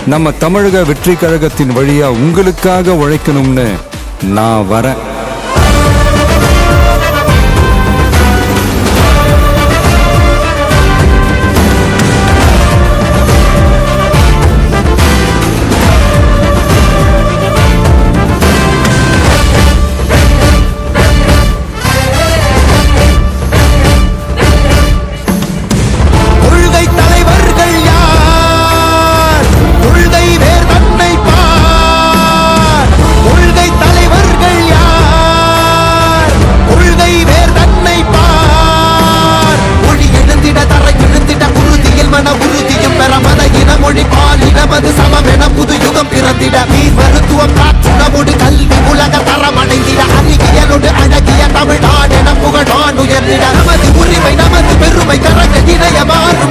நம்ம தமிழக வெற்றி கழகத்தின் வழியா உங்களுக்காக உழைக்கணும்னு நான் வரேன். கல்வி உலக தரம் அடைந்திட அறிவியலோடு அழகிய தமிழ்நாடு புகழான் உயர்ந்திட நமது உரிமை நமது பெருமை கரங்க இணைய மாறும்